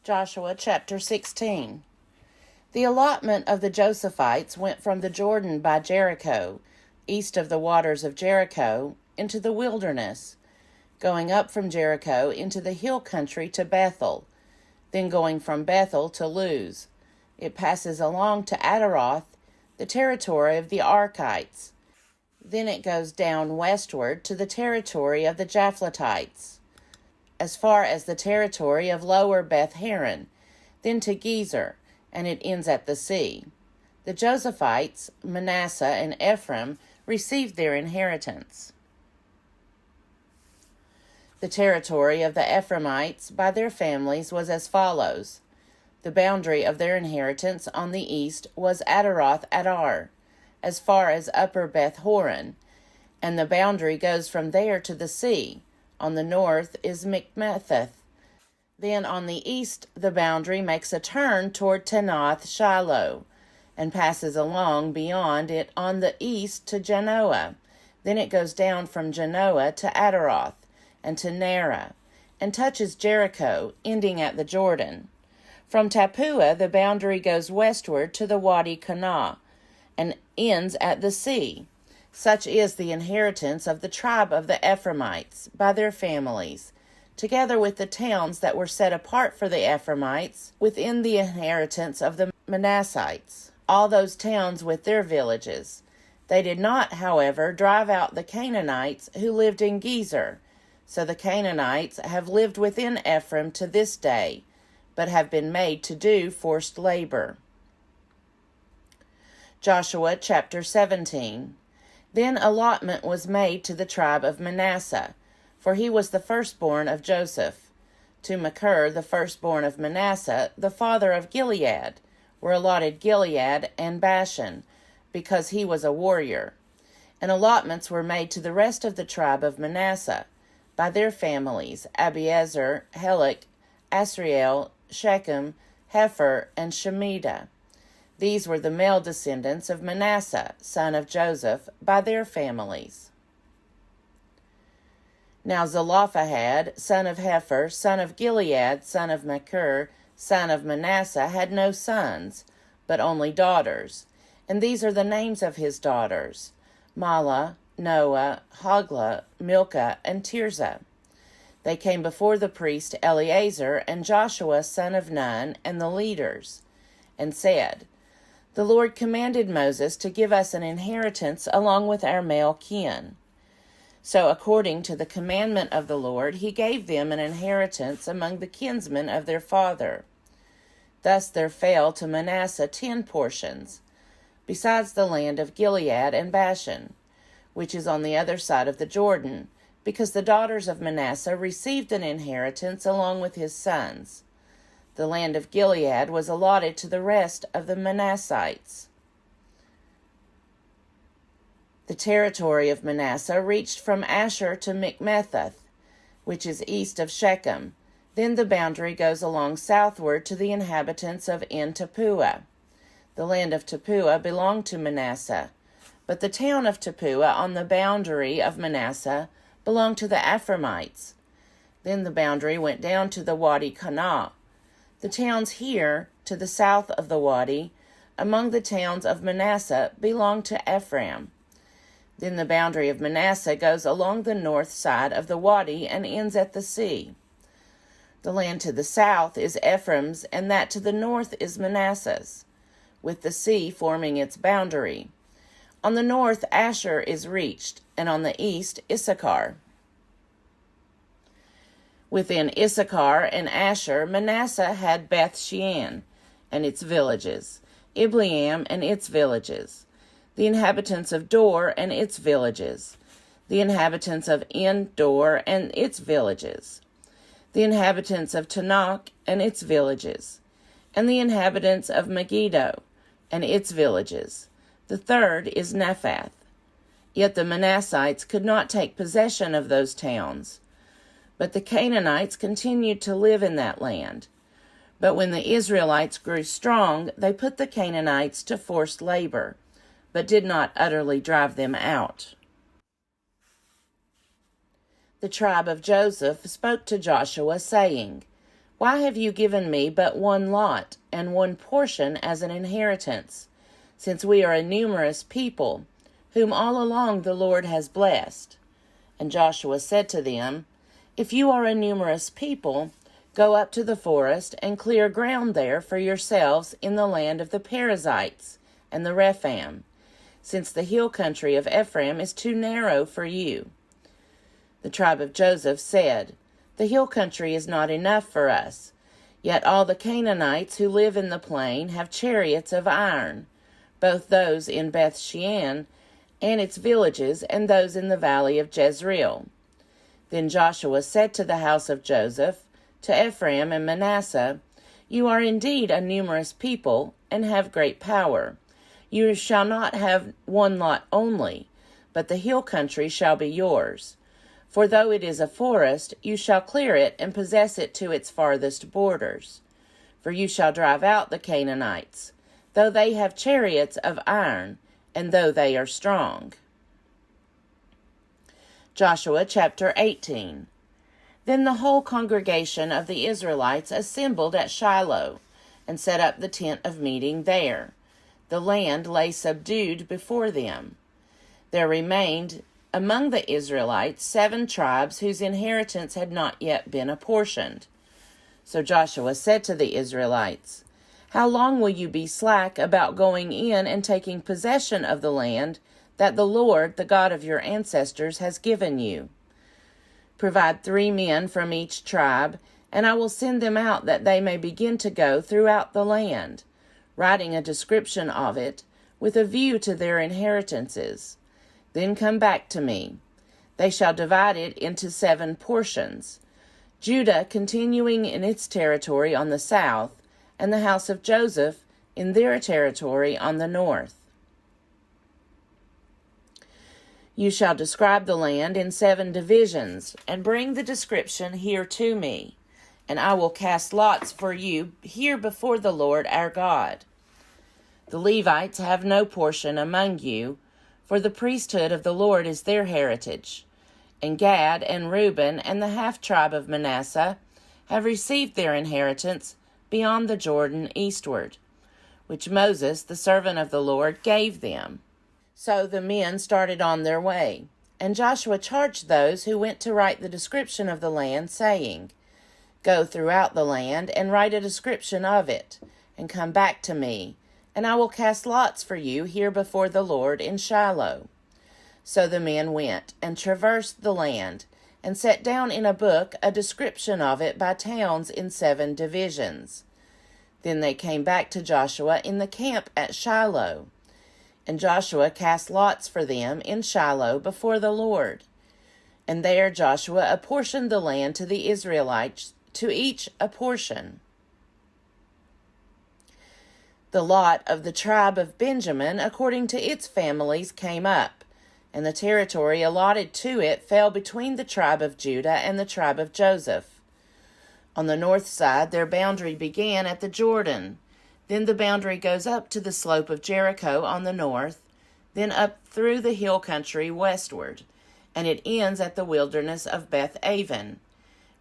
Joshua chapter 16. The allotment of the Josephites went from the Jordan by Jericho, east of the waters of Jericho, into the wilderness, going up from Jericho into the hill country to Bethel, then going from Bethel to Luz. It passes along to Adaroth, the territory of the Arkites. Then it goes down westward to the territory of the Japhletites, as far as the territory of Lower Beth Haran, then to Gezer, and it ends at the sea. The Josephites, Manasseh and Ephraim, received their inheritance. The territory of the Ephraimites by their families was as follows. The boundary of their inheritance on the east was Adaroth Adar, as far as Upper Beth Horon, and the boundary goes from there to the sea. On the north is Mikmetheth. Then on the east the boundary makes a turn toward Tanath Shiloh, and passes along beyond it on the east to Janoah. Then it goes down from Janoah to Adaroth, and to Nara, and touches Jericho, ending at the Jordan. From Tappuah the boundary goes westward to the Wadi Kanah, and ends at the sea. Such is the inheritance of the tribe of the Ephraimites by their families, together with the towns that were set apart for the Ephraimites within the inheritance of the Manassites, all those towns with their villages. They did not, however, drive out the Canaanites who lived in Gezer, so the Canaanites have lived within Ephraim to this day, but have been made to do forced labor. Joshua chapter 17. Then allotment was made to the tribe of Manasseh, for he was the firstborn of Joseph. To Machir, the firstborn of Manasseh, the father of Gilead, were allotted Gilead and Bashan, because he was a warrior. And allotments were made to the rest of the tribe of Manasseh, by their families, Abiezer, Helek, Asriel, Shechem, Hepher, and Shemida. These were the male descendants of Manasseh, son of Joseph, by their families. Now Zelophehad, son of Hepher, son of Gilead, son of Machir, son of Manasseh, had no sons, but only daughters. And these are the names of his daughters: Mahlah, Noah, Hoglah, Milcah, and Tirzah. They came before the priest Eleazar and Joshua, son of Nun, and the leaders, and said, The Lord commanded Moses to give us an inheritance along with our male kin. So according to the commandment of the Lord, he gave them an inheritance among the kinsmen of their father. Thus there fell to Manasseh 10 portions, besides the land of Gilead and Bashan, which is on the other side of the Jordan, because the daughters of Manasseh received an inheritance along with his sons. The land of Gilead was allotted to the rest of the Manassites. The territory of Manasseh reached from Asher to Mikmetheth, which is east of Shechem. Then the boundary goes along southward to the inhabitants of En Tappuah. The land of Tappuah belonged to Manasseh, but the town of Tappuah on the boundary of Manasseh belonged to the Ephraimites. Then the boundary went down to the Wadi Kanah. The towns here, to the south of the Wadi, among the towns of Manasseh, belonged to Ephraim. Then the boundary of Manasseh goes along the north side of the Wadi and ends at the sea. The land to the south is Ephraim's, and that to the north is Manasseh's, with the sea forming its boundary. On the north Asher is reached, and on the east Issachar. Within Issachar and Asher, Manasseh had Beth Shean and its villages, Ibleam and its villages, the inhabitants of Dor and its villages, the inhabitants of En-Dor and its villages, the inhabitants of Tanakh and its villages, and the inhabitants of Megiddo and its villages. The third is Nephath. Yet the Manassites could not take possession of those towns. But the Canaanites continued to live in that land. But when the Israelites grew strong, they put the Canaanites to forced labor, but did not utterly drive them out. The tribe of Joseph spoke to Joshua, saying, Why have you given me but one lot, and one portion as an inheritance, since we are a numerous people, whom all along the Lord has blessed? And Joshua said to them, If you are a numerous people, go up to the forest and clear ground there for yourselves in the land of the Perizzites and the Rephaim, since the hill country of Ephraim is too narrow for you. The tribe of Joseph said, The hill country is not enough for us, yet all the Canaanites who live in the plain have chariots of iron, both those in Beth Shean and its villages, and those in the valley of Jezreel. Then Joshua said to the house of Joseph, to Ephraim and Manasseh, You are indeed a numerous people, and have great power. You shall not have one lot only, but the hill country shall be yours. For though it is a forest, you shall clear it and possess it to its farthest borders. For you shall drive out the Canaanites, though they have chariots of iron, and though they are strong. Joshua chapter 18. Then the whole congregation of the Israelites assembled at Shiloh, and set up the tent of meeting there. The land lay subdued before them. There remained among the Israelites 7 tribes whose inheritance had not yet been apportioned. So Joshua said to the Israelites, How long will you be slack about going in and taking possession of the land that the Lord, the God of your ancestors, has given you? Provide 3 men from each tribe, and I will send them out that they may begin to go throughout the land, writing a description of it, with a view to their inheritances. Then come back to me. They shall divide it into 7 portions, Judah continuing in its territory on the south, and the house of Joseph in their territory on the north. You shall describe the land in 7 divisions, and bring the description here to me, and I will cast lots for you here before the Lord our God. The Levites have no portion among you, for the priesthood of the Lord is their heritage. And Gad and Reuben and the half-tribe of Manasseh have received their inheritance beyond the Jordan eastward, which Moses, the servant of the Lord, gave them. So the men started on their way, and Joshua charged those who went to write the description of the land, saying, Go throughout the land and write a description of it, and come back to me, and I will cast lots for you here before the Lord in Shiloh. So the men went and traversed the land, and set down in a book a description of it by towns in 7 divisions. Then they came back to Joshua in the camp at Shiloh. And Joshua cast lots for them in Shiloh before the Lord. And there Joshua apportioned the land to the Israelites, to each a portion. The lot of the tribe of Benjamin, according to its families, came up, and the territory allotted to it fell between the tribe of Judah and the tribe of Joseph. On the north side their boundary began at the Jordan. Then the boundary goes up to the slope of Jericho on the north, then up through the hill country westward, and it ends at the wilderness of Beth Aven.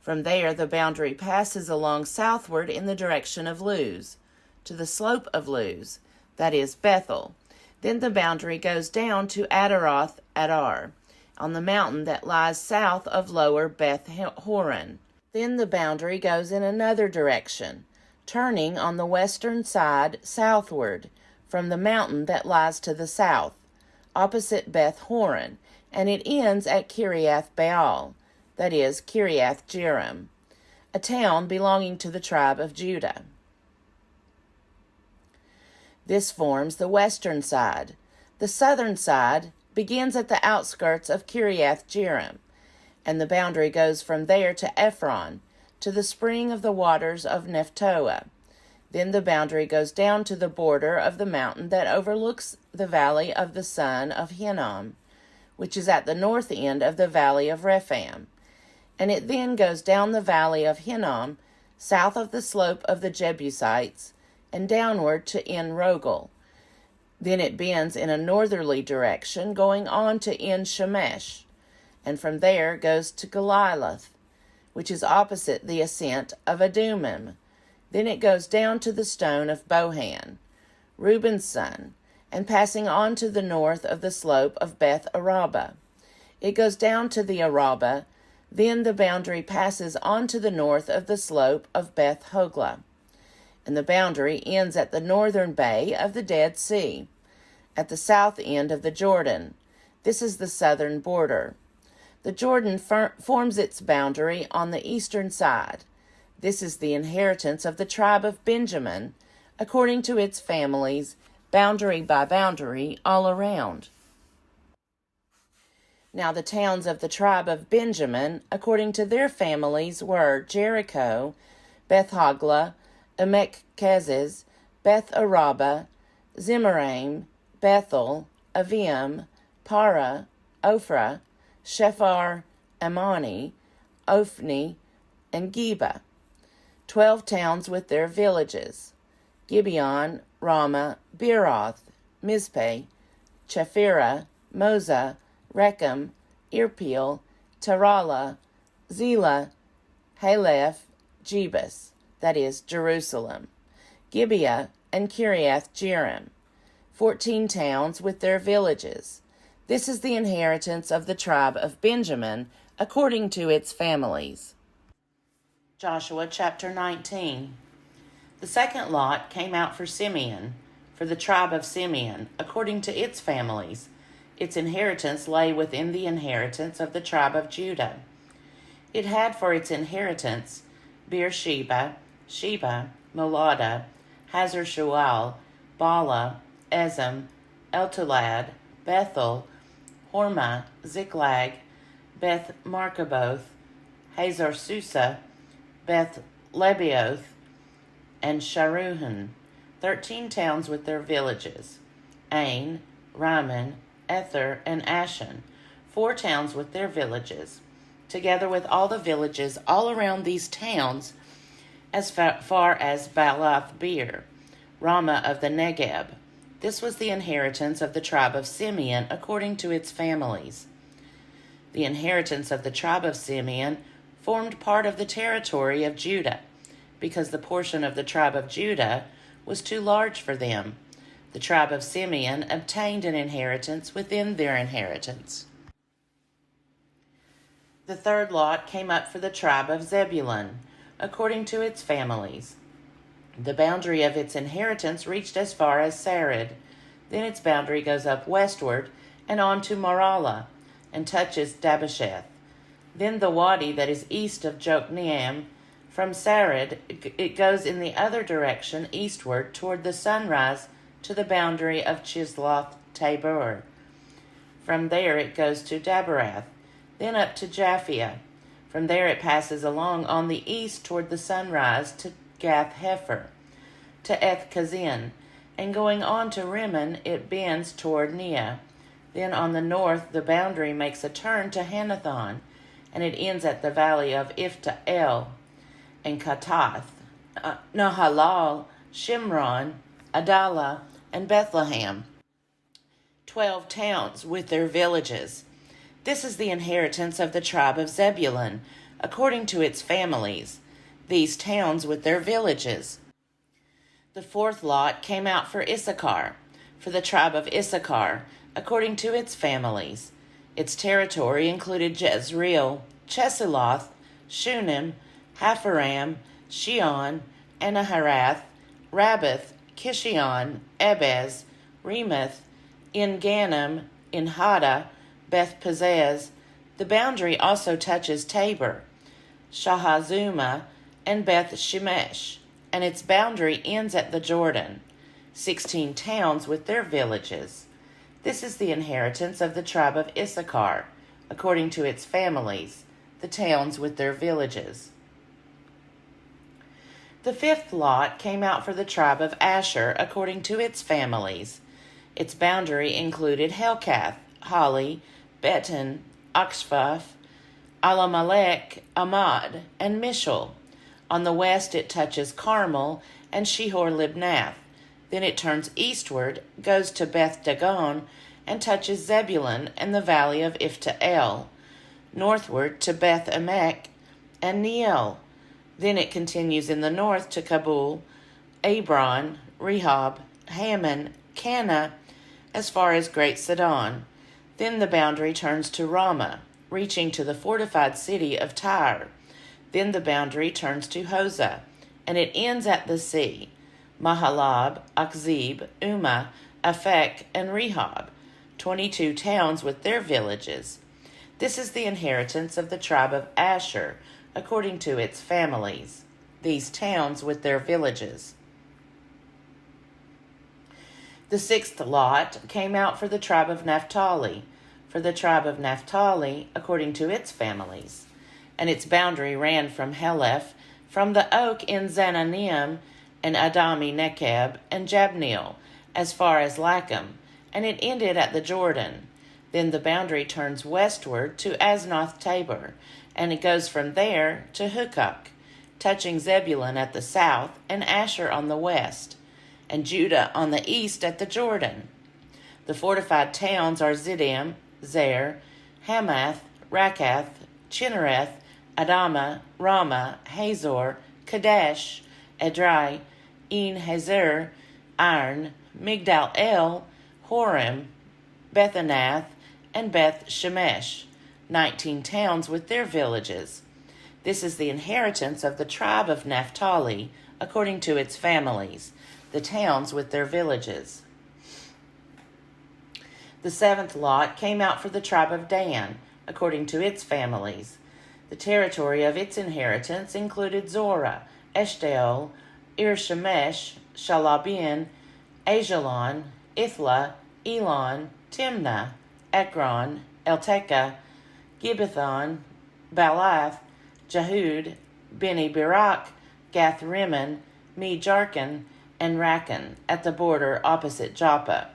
From there the boundary passes along southward in the direction of Luz, to the slope of Luz, that is Bethel. Then the boundary goes down to Adaroth Adar, on the mountain that lies south of lower Beth Horon. Then the boundary goes in another direction, turning on the western side southward from the mountain that lies to the south, opposite Beth Horon, and it ends at Kiriath Baal, that is Kiriath Jearim, a town belonging to the tribe of Judah. This forms the western side. The southern side begins at the outskirts of Kiriath Jearim, and the boundary goes from there to Ephron, to the spring of the waters of Nephtoah. Then the boundary goes down to the border of the mountain that overlooks the valley of the son of Hinnom, which is at the north end of the valley of Rephaim. And it then goes down the valley of Hinnom, south of the slope of the Jebusites, and downward to En Rogel. Then it bends in a northerly direction, going on to En Shemesh, and from there goes to Goliloth, which is opposite the ascent of Adumim. Then it goes down to the stone of Bohan, Reuben's son, and passing on to the north of the slope of Beth Araba. It goes down to the Araba, then the boundary passes on to the north of the slope of Beth Hogla, and the boundary ends at the northern bay of the Dead Sea, at the south end of the Jordan. This is the southern border. The Jordan forms its boundary on the eastern side. This is the inheritance of the tribe of Benjamin, according to its families, boundary by boundary, all around. Now the towns of the tribe of Benjamin, according to their families, were Jericho, Beth Hogla, Emek-Keziz, Beth Araba, Zemaraim, Bethel, Avim, Para, Ophrah, Shephar, Ammoni, Ophni, and Geba. 12 towns with their villages: Gibeon, Ramah, Beeroth, Mizpeh, Chephirah, Moza, Rechem, Irpeel, Tarala, Zelah, Haleph, Jebus, that is, Jerusalem, Gibeah, and Kiriath Jearim. 14 towns with their villages. This is the inheritance of the tribe of Benjamin, according to its families. Joshua chapter 19. The second lot came out for Simeon, for the tribe of Simeon, according to its families. Its inheritance lay within the inheritance of the tribe of Judah. It had for its inheritance Beersheba, Sheba, Molada, Hazar-Shual, Bala, Ezem, Eltolad, Bethel, Hormah, Ziklag, Beth Markaboth, Hazar-Susa, Beth Lebaoth, and Sharuhen, 13 towns with their villages: Ain, Rimmon, Ether, and Ashan, 4 towns with their villages, together with all the villages all around these towns, as far as Baalath Beer, Ramah of the Negeb. This was the inheritance of the tribe of Simeon, according to its families. The inheritance of the tribe of Simeon formed part of the territory of Judah, because the portion of the tribe of Judah was too large for them. The tribe of Simeon obtained an inheritance within their inheritance. The third lot came up for the tribe of Zebulun, according to its families. The boundary of its inheritance reached as far as Sarid. Then its boundary goes up westward and on to Maralah, and touches Dabbesheth. Then the wadi that is east of Jokneam, from Sarid, it goes in the other direction eastward toward the sunrise to the boundary of Chisloth Tabor. From there it goes to Daberath, then up to Japhia. From there it passes along on the east toward the sunrise to Gath Hefer, to Eth Kazin, and going on to Rimmon it bends toward Neah. Then on the north the boundary makes a turn to Hanathon, and it ends at the valley of Ifta-El, and Katath, Nahalal, Shimron, Adalah, and Bethlehem, 12 towns with their villages. This is the inheritance of the tribe of Zebulun, according to its families, these towns with their villages. The fourth lot came out for Issachar, for the tribe of Issachar, according to its families. Its territory included Jezreel, Chesulloth, Shunem, Hapharam, Shion, Anaharath, Rabbath, Kishion, Ebez, Remoth, En-Gannim, En-Haddah, Beth-Pazez. The boundary also touches Tabor, Shahazuma, and Beth-Shemesh, and its boundary ends at the Jordan, 16 towns with their villages. This is the inheritance of the tribe of Issachar, according to its families, the towns with their villages. The fifth lot came out for the tribe of Asher, according to its families. Its boundary included Helkath, Hali, Beton, Akshaph, Alamelech, Amad, and Mishal. On the west it touches Carmel and Shihor-Libnath. Then it turns eastward, goes to Beth Dagon, and touches Zebulun and the valley of Ifta-El. Northward to Beth Emek, and Neiel. Then it continues in the north to Kabul, Abron, Rehob, Hammon, Cana, as far as Great Sidon. Then the boundary turns to Ramah, reaching to the fortified city of Tyre. Then the boundary turns to Hosah, and it ends at the sea, Mahalab, Akzib, Umah, Aphek, and Rehob, 22 towns with their villages. This is the inheritance of the tribe of Asher, according to its families, these towns with their villages. The sixth lot came out for the tribe of Naphtali, according to its families. And its boundary ran from Heleph, from the oak in Zananim, and Adami Nekeb, and Jabneel, as far as Lacham, and it ended at the Jordan. Then the boundary turns westward to Aznoth Tabor, and it goes from there to Hukok, touching Zebulun at the south, and Asher on the west, and Judah on the east at the Jordan. The fortified towns are Ziddim, Zer, Hamath, Rakath, Chinnereth, Adamah, Ramah, Hazor, Kadesh, Edrei, En Hazer, Arn, Migdal El, Horem, Bethanath, and Beth Shemesh, 19 towns with their villages. This is the inheritance of the tribe of Naphtali, according to its families, the towns with their villages. The seventh lot came out for the tribe of Dan, according to its families. The territory of its inheritance included Zorah, Eshtaol, Ir-Shemesh, Shalabin, Ajalon, Ithla, Elon, Timnah, Ekron, Eltekeh, Gibbethon, Baalath, Jahud, Beni-Berak, Gath-Rimmon, Me-Jarkin, and Rakan, at the border opposite Joppa.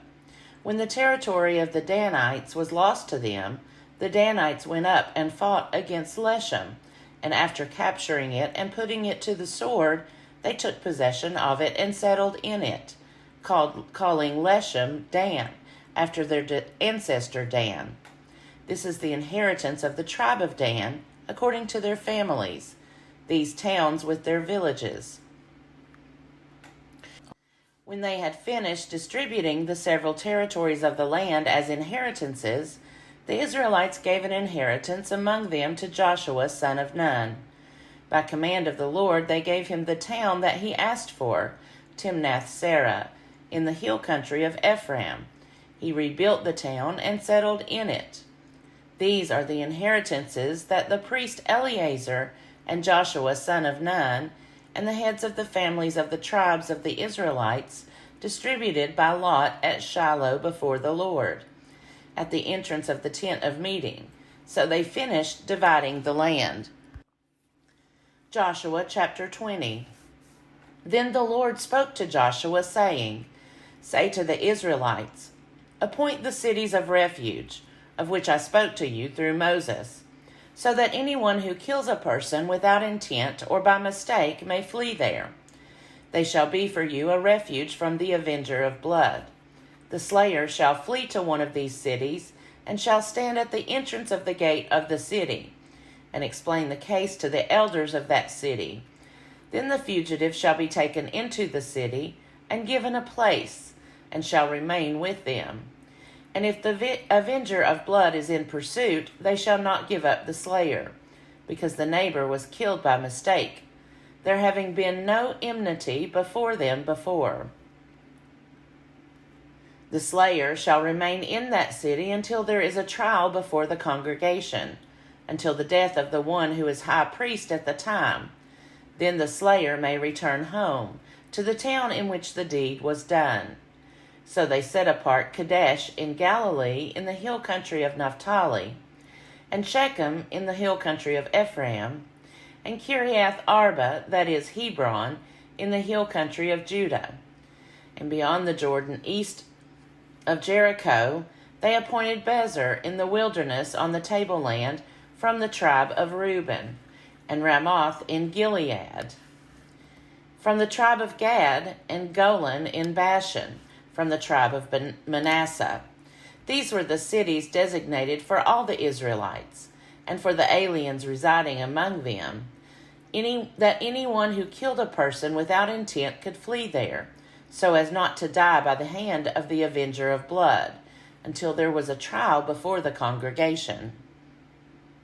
When the territory of the Danites was lost to them, the Danites went up and fought against Leshem, and after capturing it and putting it to the sword, they took possession of it and settled in it, calling Leshem Dan, after their ancestor Dan. This is the inheritance of the tribe of Dan, according to their families, these towns with their villages. When they had finished distributing the several territories of the land as inheritances, the Israelites gave an inheritance among them to Joshua son of Nun. By command of the Lord, they gave him the town that he asked for, Timnath-Serah, in the hill country of Ephraim. He rebuilt the town and settled in it. These are the inheritances that the priest Eleazar and Joshua son of Nun and the heads of the families of the tribes of the Israelites distributed by lot at Shiloh before the Lord, at the entrance of the tent of meeting. So they finished dividing the land. Joshua chapter 20. Then the Lord spoke to Joshua, saying, Say to the Israelites, Appoint the cities of refuge, of which I spoke to you through Moses, so that anyone who kills a person without intent or by mistake may flee there. They shall be for you a refuge from the avenger of blood. The slayer shall flee to one of these cities, and shall stand at the entrance of the gate of the city, and explain the case to the elders of that city. Then the fugitive shall be taken into the city, and given a place, and shall remain with them. And if the avenger of blood is in pursuit, they shall not give up the slayer, because the neighbor was killed by mistake, there having been no enmity before them before. The slayer shall remain in that city until there is a trial before the congregation, until the death of the one who is high priest at the time. Then the slayer may return home, to the town in which the deed was done. So they set apart Kadesh in Galilee in the hill country of Naphtali, and Shechem in the hill country of Ephraim, and Kiriath Arba, that is Hebron, in the hill country of Judah. And beyond the Jordan, east of Jericho, they appointed Bezer in the wilderness on the tableland from the tribe of Reuben, and Ramoth in Gilead. From the tribe of Gad, and Golan in Bashan, from the tribe of Manasseh. These were the cities designated for all the Israelites, and for the aliens residing among them, that anyone who killed a person without intent could flee there, so as not to die by the hand of the avenger of blood, until there was a trial before the congregation.